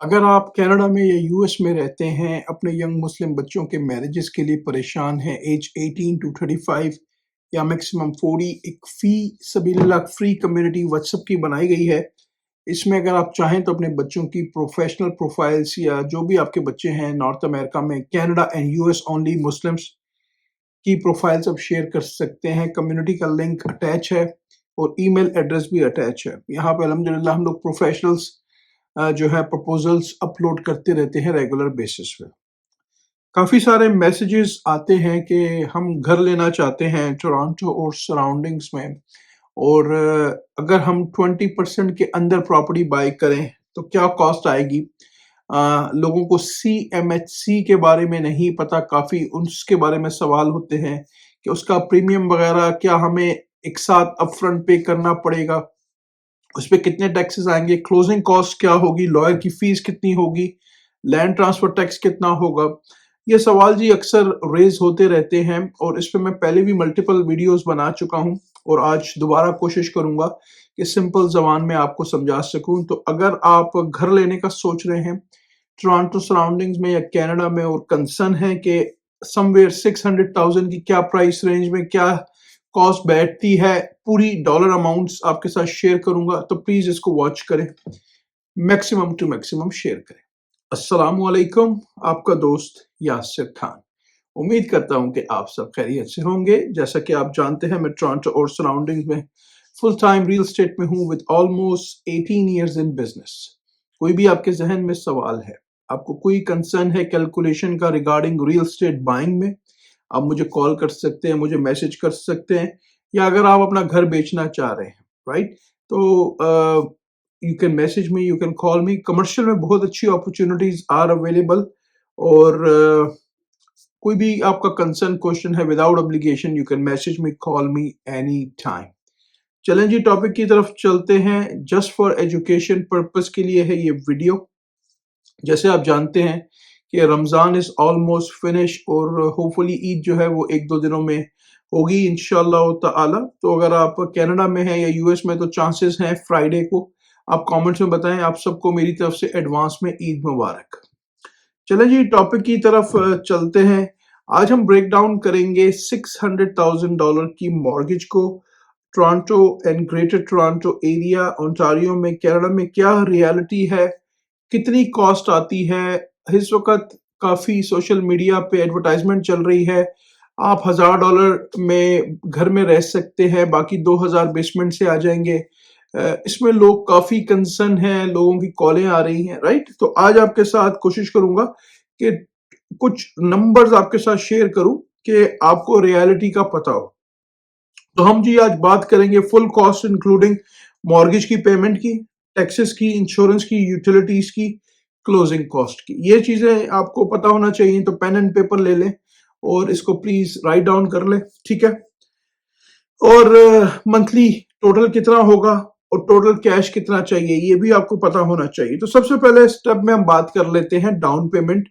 अगर आप कनाडा में या यूएस में रहते हैं, अपने यंग मुस्लिम बच्चों के मैरिजेस के लिए परेशान हैं, एज 18 टू 35 या मैक्सिमम 40, एक फी सबीलिल्लाह फ्री कम्युनिटी व्हाट्सएप की बनाई गई है। इसमें अगर आप चाहें तो अपने बच्चों की प्रोफेशनल प्रोफाइल्स या जो भी आपके बच्चे हैं नॉर्थ अमेरिका में, Canada and US only Muslims की प्रोफाइल्स आप शेयर कर सकते हैं। कम्युनिटी का लिंक अटैच है और ईमेल एड्रेस भी अटैच है। यहाँ पे अल्हम्दुलिल्लाह हम लोग प्रोफेशनल्स जो है प्रपोजल्स अपलोड करते रहते हैं रेगुलर बेसिस पे। काफ़ी सारे मैसेजेस आते हैं कि हम घर लेना चाहते हैं टोरंटो और सराउंडिंग्स में, और अगर हम 20% के अंदर प्रॉपर्टी बाय करें तो क्या कॉस्ट आएगी। लोगों को CMHC के बारे में नहीं पता, काफ़ी उसके बारे में सवाल होते हैं कि उसका प्रीमियम वगैरह क्या हमें एक साथ अपफ्रंट पे करना पड़ेगा, उस पे कितने टैक्सेस आएंगे, क्लोजिंग कॉस्ट क्या होगी, लॉयर की फीस कितनी होगी, लैंड ट्रांसफर टैक्स कितना होगा। ये सवाल जी अक्सर रेज होते रहते हैं और इस पे मैं पहले भी मल्टीपल वीडियोस बना चुका हूं और आज दोबारा कोशिश करूंगा कि सिंपल जबान में आपको समझा सकूं। तो अगर आप घर लेने का सोच रहे हैं टोरंटो सराउंडिंग्स में या कनाडा में और कंसर्न है कि समवेयर 600,000 की क्या प्राइस रेंज में क्या कॉस्ट बैठती है, पूरी डॉलर अमाउंट्स आपके साथ शेयर करूंगा, तो प्लीज इसको वॉच करें, मैक्सिमम टू मैक्सिमम शेयर करें। अस्सलाम वालेकुम, आपका दोस्त यासिर खान। उम्मीद करता हूं कि आप सब खैरियत से होंगे। जैसा कि आप जानते हैं मैं टोरंटो और सराउंडिंग्स में फुल टाइम रियल एस्टेट में हूं with almost 18 years in business. कोई भी आपके जहन में सवाल है, आपको कोई कंसर्न है कैलकुलेशन का रिगार्डिंग रियल एस्टेट बाइंग में, आप मुझे कॉल कर सकते हैं, मुझे मैसेज कर सकते हैं, या अगर आप अपना घर बेचना चाह रहे हैं, राइट, तो you can message me, you can call me. Commercial में बहुत अच्छी अपॉर्चुनिटीज आर अवेलेबल, और कोई भी आपका कंसर्न क्वेश्चन है without obligation you can message me, call me any time. चलें जी टॉपिक की तरफ चलते हैं। जस्ट फॉर एजुकेशन पर्पस के लिए है ये वीडियो। जैसे आप जानते हैं कि रमज़ान इज़ ऑलमोस्ट फिनिश और होपफुली ईद जो है वो 1-2 दिनों में होगी इंशाअल्लाह ताला। तो अगर आप कनाडा में हैं या यूएस में तो चांसेस हैं फ्राइडे को। आप कमेंट्स में बताएं। आप सबको मेरी तरफ से एडवांस में ईद मुबारक। चलें जी टॉपिक की तरफ चलते हैं। आज हम ब्रेक डाउन करेंगे $600,000 की मॉर्गेज को। Toronto and greater Toronto area Ontario में कनाडा में क्या रियलिटी है, कितनी कॉस्ट आती है। इस वक्त काफ़ी सोशल मीडिया पे एडवर्टाइजमेंट चल रही है, आप $1,000 में घर में रह सकते हैं, बाकी 2,000 बेसमेंट से आ जाएंगे। इसमें लोग काफ़ी कंसर्न हैं, लोगों की कॉलें आ रही हैं, राइट। तो आज आपके साथ कोशिश करूंगा कि कुछ नंबर्स आपके साथ शेयर करूं कि आपको रियलिटी का पता हो। तो हम जी आज बात करेंगे फुल कॉस्ट इंक्लूडिंग मॉर्गेज की पेमेंट की, टैक्सेस की, इंश्योरेंस की, यूटिलिटीज की, क्लोजिंग कॉस्ट की। ये चीजें आपको पता होना चाहिए, तो पेन एंड पेपर ले लें और इसको प्लीज राइट डाउन कर लें, ठीक है। और मंथली टोटल कितना होगा और टोटल कैश कितना चाहिए ये भी आपको पता होना चाहिए। तो सबसे पहले स्टेप में हम बात कर लेते हैं डाउन पेमेंट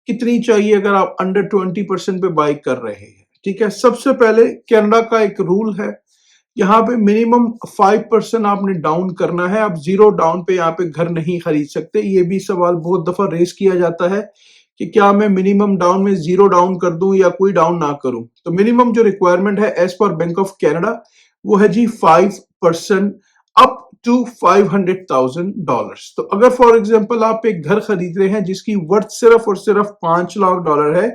कितनी चाहिए अगर आप अंडर 20% पे बाई कर रहे हैं, ठीक है। सबसे पहले कनाडा का एक रूल है, यहाँ पे मिनिमम 5% आपने डाउन करना है। आप जीरो डाउन पे यहाँ पे घर नहीं खरीद सकते। ये भी सवाल बहुत दफा रेस किया जाता है कि क्या मैं मिनिमम डाउन में जीरो डाउन कर दूं या कोई डाउन ना करूं। तो मिनिमम जो रिक्वायरमेंट है as per bank of Canada वो है जी 5% अप टू $500,000। तो अगर फॉर एग्जांपल आप एक घर खरीद रहे हैं जिसकी वर्थ सिर्फ और सिर्फ $5 लाख है,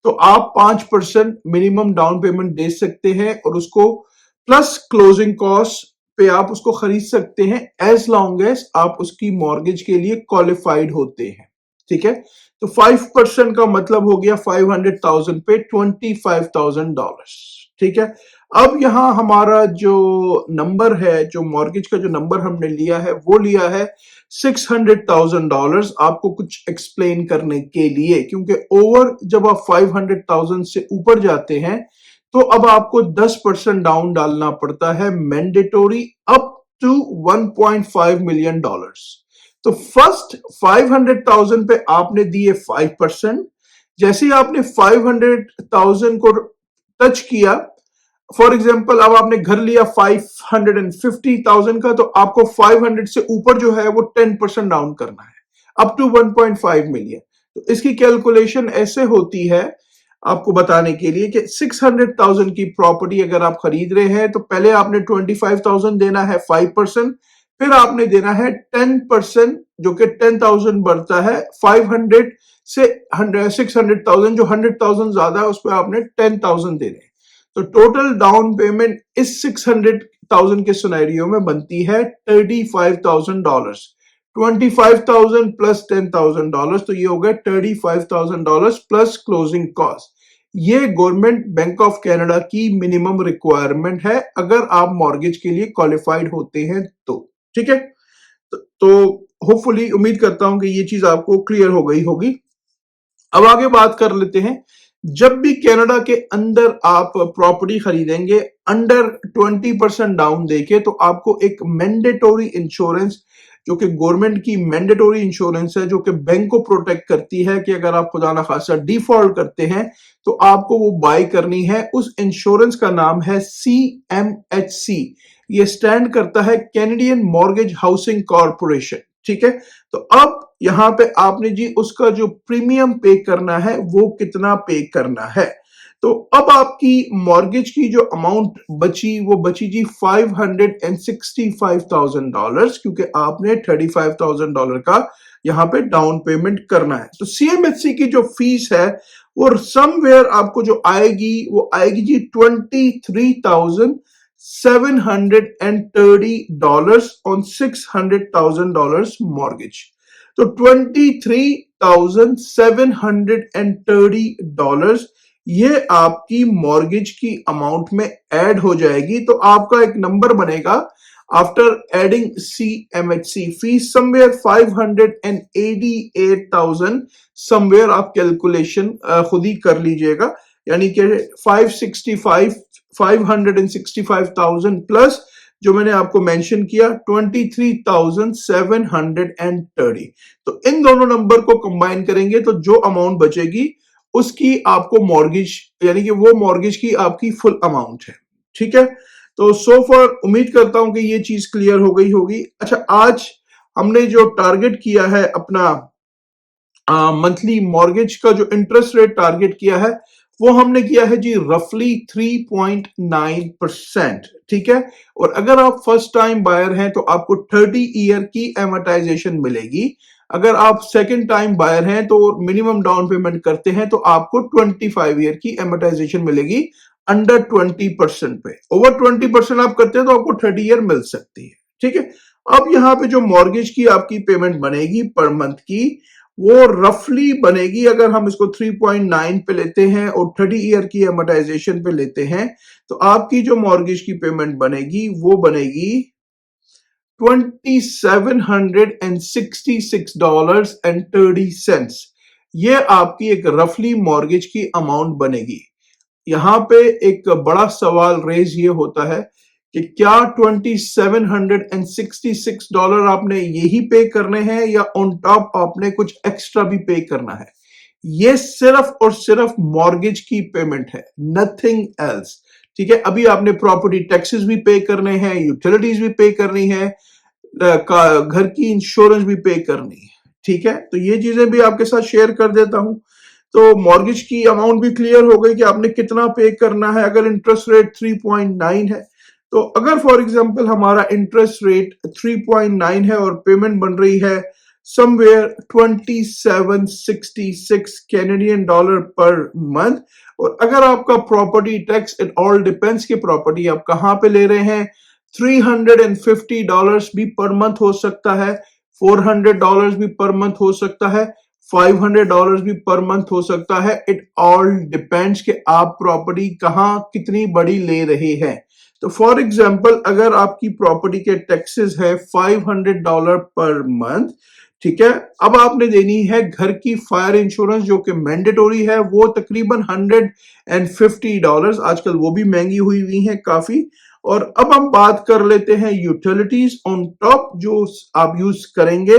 तो आप 5% मिनिमम डाउन पेमेंट दे सकते हैं और उसको प्लस क्लोजिंग कॉस्ट पे आप उसको खरीद सकते हैं एज लॉन्ग एज आप उसकी मॉर्गेज के लिए क्वालिफाइड होते हैं, ठीक है। तो 5% का मतलब हो गया 500,000 पे $25,000, ठीक है। अब यहां हमारा जो नंबर है, जो मॉर्गेज का जो नंबर हमने लिया है वो लिया है $600,000 आपको कुछ एक्सप्लेन करने के लिए, क्योंकि ओवर जब आप 500,000 से ऊपर जाते हैं तो अब आपको 10% डाउन डालना पड़ता है मैंडेटोरी अप टू $1.5 मिलियन। तो फर्स्ट 500,000 पे आपने दिए 5%। जैसे ही आपने 500,000 को टच किया, फॉर एग्जांपल अब आपने घर लिया 550,000 का, तो आपको 500 से ऊपर जो है वो 10% डाउन करना है। Up to 1.5 million. तो इसकी कैलकुलेशन ऐसे होती है आपको बताने के लिए कि 600,000 की प्रॉपर्टी अगर आप खरीद रहे हैं तो पहले आपने 25,000 देना है 5%, फिर आपने देना है 10% जो कि 10,000 बढ़ता है 500 से 600,000 जो 100,000 ज्यादा है उस पर आपने 10,000 देने हैं। तो टोटल डाउन पेमेंट इस 600,000 के सिनेरियो में बनती है $35,000। 25,000 प्लस $10,000 तो ये हो गया $35,000 प्लस क्लोजिंग कॉस्ट। ये गवर्नमेंट बैंक ऑफ कनाडा की मिनिमम रिक्वायरमेंट है अगर आप मॉर्गेज के लिए क्वालिफाइड होते हैं तो। ठीक है, तो होपफुली उम्मीद करता हूं कि ये चीज आपको क्लियर हो गई होगी। अब आगे बात कर लेते हैं। जब भी कनाडा के अंदर आप प्रॉपर्टी खरीदेंगे अंडर 20% डाउन देके तो आपको एक मैंडेटोरी इंश्योरेंस जो कि गवर्नमेंट की मैंडेटोरी इंश्योरेंस है जो कि बैंक को प्रोटेक्ट करती है कि अगर आप खुदा ना खासा डिफॉल्ट करते हैं तो आपको वो बाय करनी है। उस इंश्योरेंस का नाम है CMHC। ये स्टैंड करता है कैनेडियन मॉर्गेज हाउसिंग कॉर्पोरेशन। ठीक है, तो अब यहां पे आपने जी उसका जो प्रीमियम पे करना है वो कितना पे करना है। तो अब आपकी मॉर्गेज की जो अमाउंट बची वो बची जी $565,000 क्योंकि आपने $35,000 का यहां पे डाउन पेमेंट करना है। तो CMHC की जो फीस है वो समवेयर आपको जो आएगी वो आएगी जी $23,730 on $600,000 mortgage। तो $23,730 ये आपकी मॉर्गेज की अमाउंट में ऐड हो जाएगी। तो आपका एक नंबर बनेगा after adding CMHC fees somewhere 588,000 somewhere. आप कैलकुलेशन खुद ही कर लीजिएगा, यानी कि 565,000 प्लस जो मैंने आपको मेंशन किया 23,730। तो इन दोनों नंबर को कंबाइन करेंगे तो जो अमाउंट बचेगी उसकी आपको मॉर्गेज यानी कि वो मॉर्गेज की आपकी फुल अमाउंट है। ठीक है, तो सो फॉर उम्मीद करता हूं कि ये चीज क्लियर हो गई होगी। अच्छा, आज हमने जो टारगेट किया है अपना मंथली मॉर्गेज का जो इंटरेस्ट रेट टारगेट किया है वो हमने किया है जी रफली 3.9%। ठीक है, और अगर आप फर्स्ट टाइम बायर हैं तो आपको 30 ईयर की एमोर्टाइजेशन मिलेगी। अगर आप सेकंड टाइम बायर हैं तो मिनिमम डाउन पेमेंट करते हैं तो आपको 25 ईयर की एमोर्टाइजेशन मिलेगी अंडर 20% पे। ओवर 20% आप करते हैं तो आपको 30 ईयर मिल सकती है। ठीक है, अब यहां पे जो मॉर्गेज की आपकी पेमेंट बनेगी पर मंथ की वो रफली बनेगी, अगर हम इसको 3.9 पे लेते हैं और 30 ईयर की एमोर्टाइजेशन पे लेते हैं तो आपकी जो मॉर्गेज की पेमेंट बनेगी वो बनेगी $2,766.30। ये आपकी एक रफली मॉर्गेज की अमाउंट बनेगी। यहां पे एक बड़ा सवाल रेज ये होता है कि क्या $2,766 आपने यही पे करने हैं या ऑन टॉप आपने कुछ एक्स्ट्रा भी पे करना है। ये सिर्फ और सिर्फ मॉर्गेज की पेमेंट है, नथिंग एल्स। ठीक है, अभी आपने प्रॉपर्टी टैक्सेस भी पे करने हैं, यूटिलिटीज भी पे करनी है, घर की इंश्योरेंस भी पे करनी है। ठीक है, तो ये चीजें भी आपके साथ शेयर कर देता हूं। तो मॉर्गेज की अमाउंट भी क्लियर हो गई कि आपने कितना पे करना है। अगर इंटरेस्ट रेट 3.9 है तो अगर फॉर एग्जांपल हमारा इंटरेस्ट रेट 3.9 है और पेमेंट बन रही है somewhere 2766 Canadian dollar per month, और अगर आपका property tax it all depends कि प्रॉपर्टी आप कहां पे ले रहे हैं, $350 भी पर मंथ हो सकता है, $400 भी पर मंथ हो सकता है, $500 भी पर मंथ हो सकता है। इट ऑल डिपेंड्स कि आप प्रॉपर्टी कहां कितनी बड़ी ले रहे हैं। तो फॉर एग्जांपल अगर आपकी प्रॉपर्टी के टैक्सेस है $500 पर मंथ, ठीक है, अब आपने देनी है घर की फायर इंश्योरेंस जो कि मैंडेटोरी है, वो तकरीबन $150। आजकल वो भी महंगी हुई है काफी। और अब हम बात कर लेते हैं यूटिलिटीज ऑन टॉप जो आप यूज करेंगे।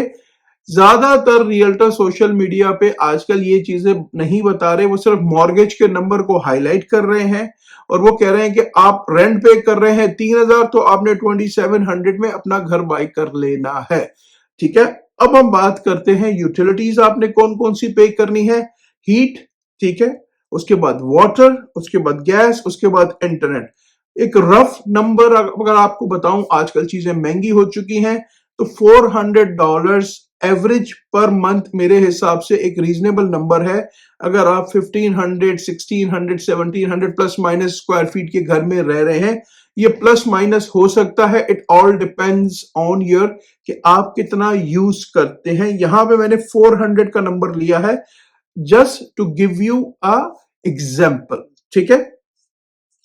ज्यादातर रियल्टर सोशल मीडिया पे आजकल ये चीजें नहीं बता रहे, वो सिर्फ मॉर्गेज के नंबर को हाईलाइट कर रहे हैं और वो कह रहे हैं कि आप रेंट पे कर रहे हैं 3,000 तो आपने 2700 में अपना घर बाय कर लेना है। ठीक है, अब हम बात करते हैं यूटिलिटीज आपने कौन कौन सी पे करनी है। हीट, ठीक है, उसके बाद वाटर, उसके बाद गैस, उसके बाद इंटरनेट। एक रफ नंबर अगर आपको बताऊं, आजकल चीजें महंगी हो चुकी हैं, तो $400 एवरेज पर मंथ मेरे हिसाब से एक रीजनेबल नंबर है। अगर आप 1500, 1600, 1700 प्लस माइनस स्क्वायर फीट के घर में रह रहे हैं, ये प्लस माइनस हो सकता है। It all depends on your कि आप कितना यूज करते हैं। यहां पे मैंने 400 का नंबर लिया है just to give you a example, ठीक है।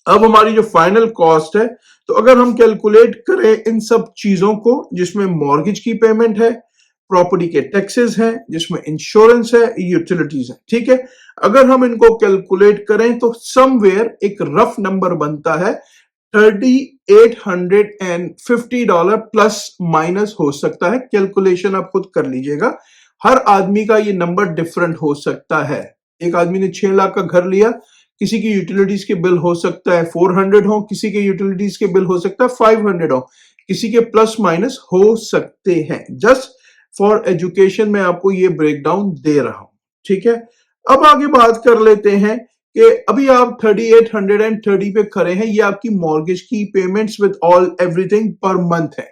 अब हमारी जो फाइनल कॉस्ट है, तो अगर हम कैलकुलेट करें इन सब चीजों को, जिसमें मॉर्गेज की पेमेंट है, प्रॉपर्टी के टैक्सेस हैं, जिसमें इंश्योरेंस है, यूटिलिटीज है, ठीक है। अगर हम इनको कैलकुलेट करें तो समवेयर एक रफ नंबर बनता है $3,850 प्लस माइनस हो सकता है। कैलकुलेशन आप खुद कर लीजिएगा, हर आदमी का ये नंबर डिफरेंट हो सकता है। एक आदमी ने 6 लाख का घर लिया, किसी की यूटिलिटीज के बिल हो सकता है 400 हो, किसी के यूटिलिटीज के बिल हो सकता है 500 हो, किसी के प्लस माइनस हो सकते हैं। जस्ट फॉर एजुकेशन मैं आपको ये ब्रेकडाउन दे रहा हूं, ठीक है। अब आगे बात कर लेते हैं कि अभी आप 3830 पे खड़े हैं, ये आपकी मॉर्गेज की payments with all everything per month है,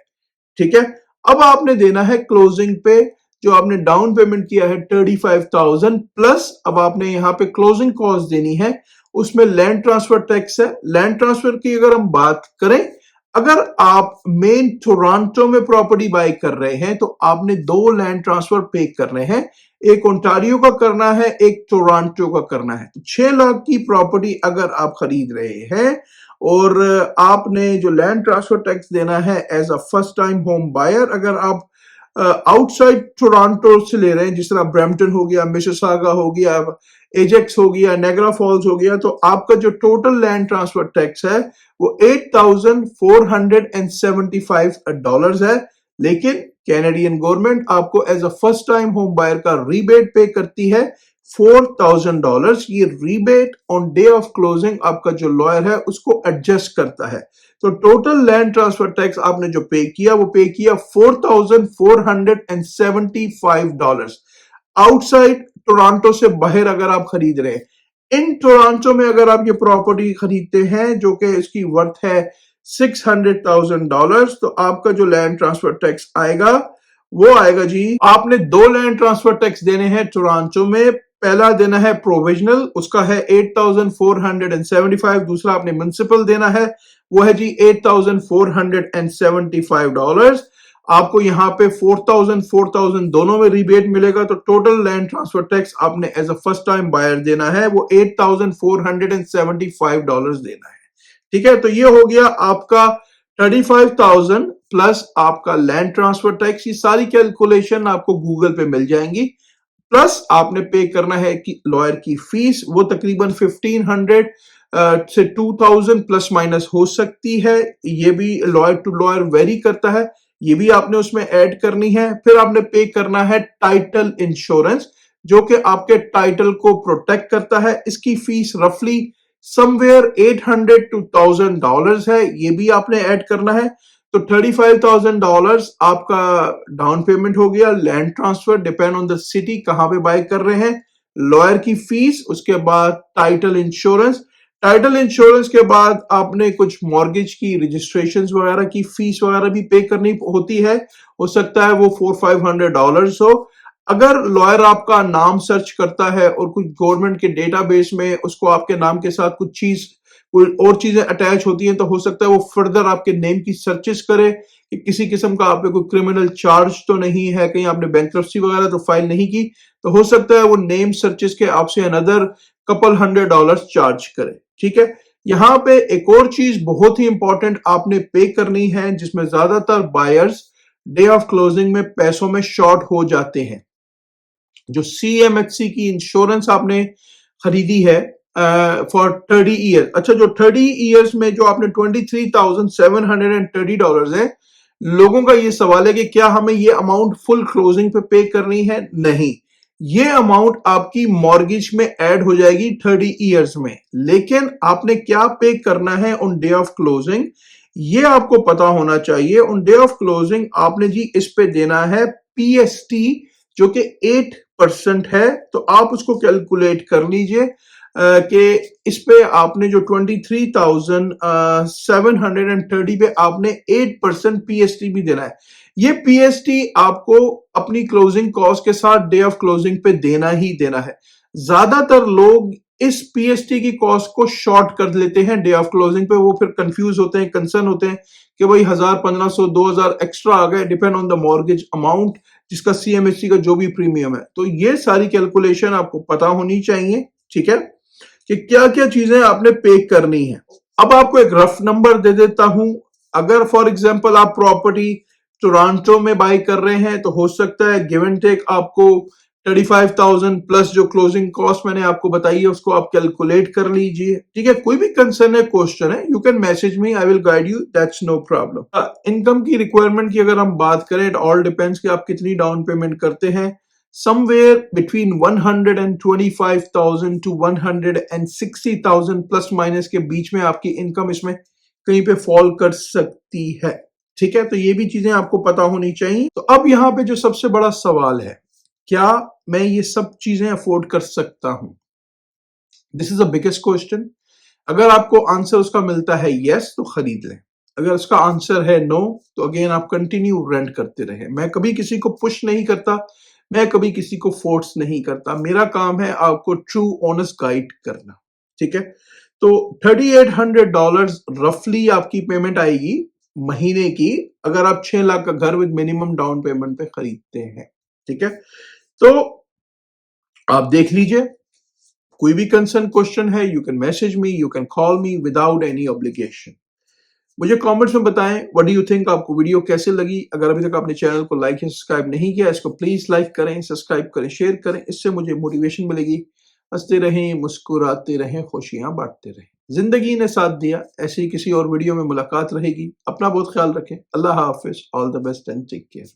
ठीक है। अब आपने देना है क्लोजिंग पे, जो आपने डाउन पेमेंट किया है 35,000 प्लस अब आपने यहां पे क्लोजिंग कॉस्ट देनी है, उसमें लैंड ट्रांसफर टैक्स है। लैंड ट्रांसफर की अगर हम बात करें, अगर आप मेन टोरंटो में प्रॉपर्टी बाय कर रहे हैं तो आपने 2 लैंड ट्रांसफर पे करने हैं, एक ओंटारियो का करना है, एक टोरंटो का करना है। तो 6 लाख की प्रॉपर्टी अगर आप खरीद रहे हैं और आपने जो लैंड ट्रांसफर टैक्स देना है as a first time home buyer, अगर आप आउटसाइड टोरंटो से ले रहे हैं, जिस तरह ब्रैम्पटन हो गया, मिसिसागा हो गया, एजेक्स हो गया, नायग्रा फॉल्स हो गया, तो आपका जो टोटल लैंड ट्रांसफर टैक्स है वो $8,475 है। लेकिन कैनेडियन गवर्नमेंट आपको as a first time home buyer का रीबेट पे करती है $4,000। ये rebate on day of closing आपका जो लॉयर है उसको एडजस्ट करता है। तो टोटल लैंड ट्रांसफर टैक्स आपने जो पे किया वो पे किया $4,475। आउटसाइड टोरंटो से बाहर अगर आप खरीद रहे हैं, इन टोरंटो में अगर आप ये प्रॉपर्टी खरीदते हैं जो कि इसकी वर्थ है $600,000, तो आपका जो लैंड ट्रांसफर टैक्स आएगा वो आएगा जी, आपने 2 लैंड ट्रांसफर टैक्स देने हैं टोरंटो में। पहला देना है प्रोविजनल, उसका है 8,475, दूसरा आपने म्युनिसिपल देना है, वो है जी $8,475। आपको यहाँ पे 4,000 दोनों में रिबेट मिलेगा, तो टोटल लैंड ट्रांसफर टैक्स आपने as a first time buyer देना है वो $8,475 देना है, ठीक है। तो ये हो गया आपका 35,000 प्लस आपका लैंड ट्रांसफर टैक्स। ये सारी कैलकुलेशन आपको गूगल पे मिल जाएंगी। प्लस आपने पे करना है कि लॉयर की फीस, वो तकरीबन 1500 से 2000 प्लस माइनस हो सकती है। ये भी लॉयर टू लॉयर वेरी करता है, ये भी आपने उसमें ऐड करनी है। फिर आपने पे करना है टाइटल इंश्योरेंस, जो कि आपके टाइटल को प्रोटेक्ट करता है। इसकी फीस रफली समवेयर $800 to $1,000 है, ये भी आपने ऐड करना है। तो $35,000 आपका डाउन पेमेंट हो गया। Land transfer depend on the city, कहां पे बाय कर रहे हैं, लॉयर की फीस, उसके बाद टाइटल इंश्योरेंस। टाइटल इंश्योरेंस के बाद आपने कुछ मॉर्गेज की रजिस्ट्रेशन वगैरह की फीस वगैरह भी पे करनी होती है, हो सकता है वो $400-500 हो। अगर लॉयर आपका नाम सर्च करता है और कुछ गवर्नमेंट के डेटाबेस में उसको आपके नाम के साथ कुछ चीज, कोई और चीजें अटैच होती हैं, तो हो सकता है वो फर्दर आपके नेम की सर्चेस करे कि किसी किस्म का आप पे कोई क्रिमिनल चार्ज तो नहीं है, कहीं आपने बैंक्रप्सी वगैरह तो फाइल नहीं की, तो हो सकता है वो नेम सर्चेस के आपसे अनदर couple $100 चार्ज करे, ठीक है। यहां पे एक और चीज बहुत ही इंपॉर्टेंट आपने पे करनी है, जिसमें ज्यादातर बायर्स डे ऑफ क्लोजिंग में पैसों में शॉर्ट हो जाते हैं। जो CMHC की इंश्योरेंस आपने खरीदी है फॉर 30 ईयर, अच्छा जो 30 ईयर्स में जो आपने $23,730 है, लोगों का ये सवाल है कि क्या हमें ये अमाउंट फुल क्लोजिंग पे करनी है? नहीं, ये अमाउंट आपकी मॉर्गेज में ऐड हो जाएगी 30 ईयर्स में। लेकिन आपने क्या पे करना है ऑन डे ऑफ क्लोजिंग, ये आपको पता होना चाहिए। ऑन डे ऑफ क्लोजिंग आपने जी इस पे देना है पीएसटी जो कि 8% है। तो आप उसको कैलकुलेट कर लीजिए कि इस पे आपने जो 23,730 पे आपने 8% पीएसटी भी देना है। ये पीएसटी आपको अपनी क्लोजिंग कॉस्ट के साथ डे ऑफ क्लोजिंग पे देना ही देना है। ज्यादातर लोग इस पीएसटी की कॉस्ट को शॉर्ट कर लेते हैं डे ऑफ क्लोजिंग पे, वो फिर कंफ्यूज होते हैं, कंसर्न होते हैं कि भाई 1000, 1500, 2000 एक्स्ट्रा आ गए, depend on the mortgage amount, जिसका सीएमएससी का जो भी प्रीमियम है। तो ये सारी कैलकुलेशन आपको पता होनी चाहिए, ठीक है, कि क्या क्या चीजें आपने पे करनी है। अब आपको एक रफ नंबर दे देता हूं। अगर फॉर एग्जांपल आप प्रॉपर्टी टोरंटो में बाय कर रहे हैं तो हो सकता है गिव एंड टेक आपको 35,000 प्लस जो क्लोजिंग कॉस्ट मैंने आपको बताई है उसको आप कैलकुलेट कर लीजिए, ठीक है। कोई भी कंसर्न है, क्वेश्चन है, you can message me, I will guide you, that's no problem. Income की रिक्वायरमेंट की अगर हम बात करें, इट ऑल डिपेंड्स कि आप कितनी डाउन पेमेंट करते हैं। somewhere between 125,000 to 160,000 plus minus के बीच में आपकी इनकम इसमें कहीं पे फॉल कर सकती है, ठीक है। तो ये भी चीजें आपको पता होनी चाहिए। तो अब यहाँ पे जो सबसे बड़ा सवाल है, क्या मैं ये सब चीजें अफोर्ड कर सकता हूं? This is the biggest question. अगर आपको आंसर उसका मिलता है यस तो खरीद लें, अगर उसका आंसर है नो तो अगेन आप कंटिन्यू रेंट करते रहे। मैं कभी किसी को पुश नहीं करता, मैं कभी किसी को फोर्स नहीं करता, मेरा काम है आपको ट्रू ऑनेस्ट गाइड करना, ठीक है। तो $3,800 रफली आपकी पेमेंट आएगी महीने की, अगर आप 6 लाख का घर विद मिनिमम डाउन पेमेंट पे खरीदते हैं, ठीक है। तो आप देख लीजिए, कोई भी कंसर्न क्वेश्चन है, you can message me, you can call me without any obligation. मुझे कमेंट्स में बताएं व्हाट डू यू थिंक, आपको वीडियो कैसे लगी। अगर अभी तक आपने चैनल को लाइक या सब्सक्राइब नहीं किया, इसको प्लीज लाइक करें, सब्सक्राइब करें, शेयर करें, इससे मुझे मोटिवेशन मिलेगी। हंसते रहें, मुस्कुराते रहें, खुशियां बांटते रहें। जिंदगी ने साथ दिया, ऐसी किसी और वीडियो में मुलाकात रहेगी। अपना बहुत ख्याल रखें। अल्लाह हाफिज, all the best and take care.